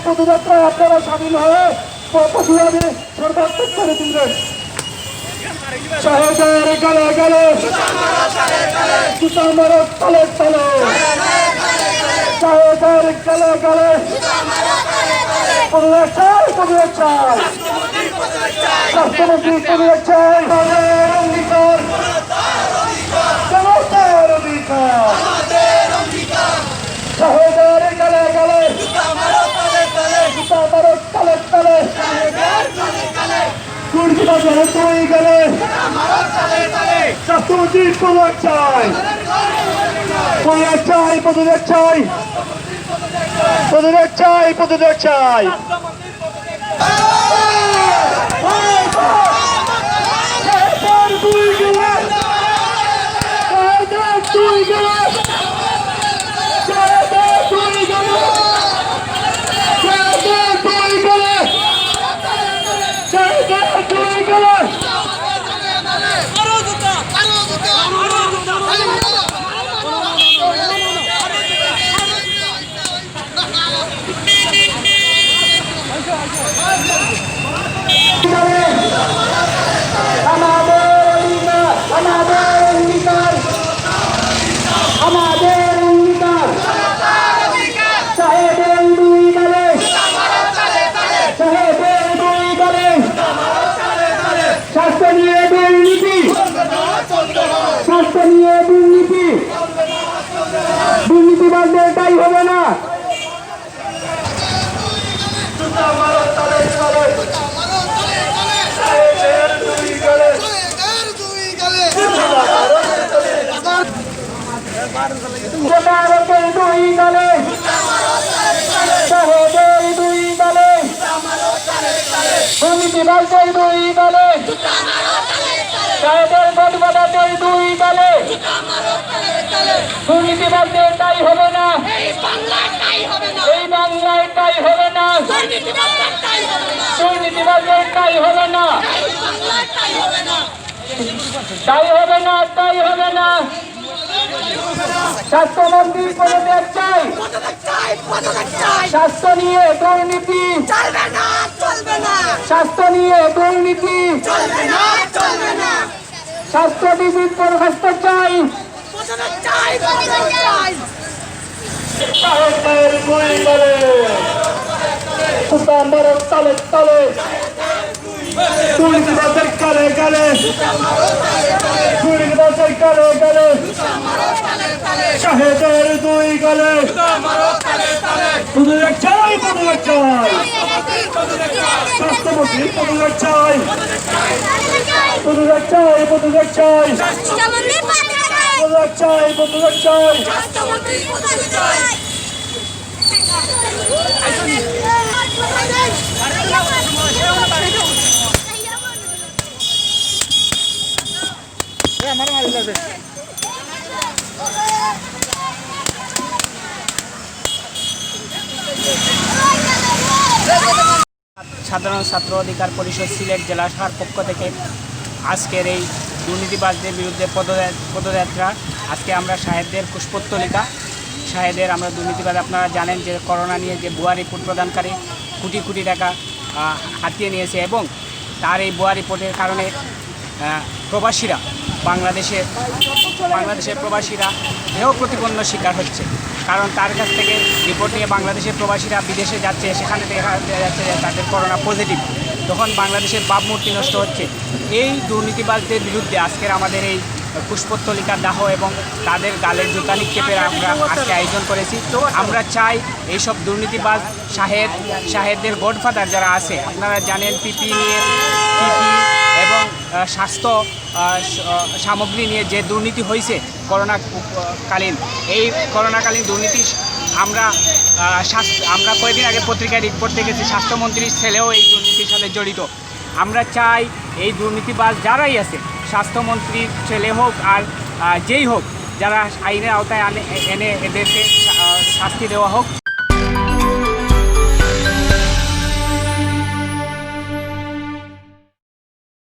পদযাত্রায় আপনারা সামিল হয়ে পশুরাদি সর্বাত্মক করে তুলবেন। শাহেদের গলে গলে জুতা মারো তলে তলে, শাহেদের গলে গলে পদযাত্রা চাই, পদযাত্রা চাই, স্বাস্থ্যমন্ত্রী পদযাত্রা চাই, অঙ্গীকার জনতার অধিকার, শাহেদের গলে গলে জুতা মারো তলে তলে, দুর্নীতিবাজের তুই গেলে স্বাস্থ্যমন্ত্রী পদযাত্রা চাই, পদযাত্রা চাই, পদযাত্রা চাই, পদযাত্রা চাই, পদযাত্রা চাই। স্বাস্থ্য নিয়ে দুর্নীতি, স্বাস্থ্য নিয়ে দুর্নীতি, দুর্নীতিবাদদের এটাই হবে না। দুর্নীতিবাদদের দুই দলে, সাহেবের গঠবাদাদের দুই দলে, দুর্নীতিবাদদের তাই হবে না, এই বাংলায় তাই হবে না, দুর্নীতিবাদদের তাই হবে না, তাই হবে না, তাই হবে না। স্বাস্থ্যমন্ত্রী পদযাত্রা চাই, স্বাস্থ্য নিয়ে দুর্নীতি চলবে না, চলবে না, স্বাস্থ্য নিয়ে দুর্নীতি চলবে না, চলবে না, স্বাস্থ্য বিধির বরখাস্ত চাই, সাহেবের দুই দলে জুতা মারো তলে তলে, দুর্নীতিবাদের গলে গলে, দুর্নীতিবাদের গলে গলে, শাহেদের দুই গলে পদযাত্রা চাই, পদযাত্রা চাই, স্বাস্থ্যমন্ত্রী পদযাত্রা চাই, পদযাত্রা চাই, পদযাত্রা চাই, পদযাত্রা চাই, পদযাত্রা চাই। সাধারণ ছাত্র অধিকার পরিষদ সিলেট জেলা শাখার পক্ষ থেকে আজকের এই দুর্নীতিবাজদের বিরুদ্ধে পদযাত্রা। আজকে আমরা শাহেদদের পুষ্পোত্তলিকা, শাহেদের আমরা দুর্নীতিবাজ, আপনারা জানেন যে করোনা নিয়ে যে ভুয়া রিপোর্ট প্রদানকারী কোটি কোটি টাকা হাতিয়ে নিয়েছে এবং তার এই ভুয়া রিপোর্টের কারণে প্রবাসীরা বাংলাদেশের প্রবাসীরা দেহ প্রতিপন্ন শিকার হচ্ছে। কারণ তার কাছ থেকে রিপোর্ট নিয়ে বাংলাদেশের প্রবাসীরা বিদেশে যাচ্ছে, সেখানে দেখা যাচ্ছে যে তাদের করোনা পজিটিভ, তখন বাংলাদেশের ভাবমূর্তি নষ্ট হচ্ছে। এই দুর্নীতিবাজদের বিরুদ্ধে আজকের আমাদের এই পুষ্পোত্তলিকা দাহ এবং তাদের গালের জুতা নিক্ষেপের আমরা আজকে আয়োজন করেছি। তো আমরা চাই এইসব দুর্নীতিবাজ শাহেদদের গডফাদার যারা আছে, আপনারা জানেন পিপি এবং স্বাস্থ্য সামগ্রী নিয়ে যে দুর্নীতি হয়েছে করোনাকালীন, এই করোনাকালীন দুর্নীতি আমরা কয়েকদিন আগে পত্রিকায় রিপোর্ট দেখেছি স্বাস্থ্যমন্ত্রীর ছেলেও এই দুর্নীতির সাথে জড়িত। আমরা চাই এই দুর্নীতিবাজ যারাই আছে, স্বাস্থ্যমন্ত্রীর ছেলে হোক আর যেই হোক, যারা আইনের আওতায় এনে এদেরকে শাস্তি দেওয়া হোক।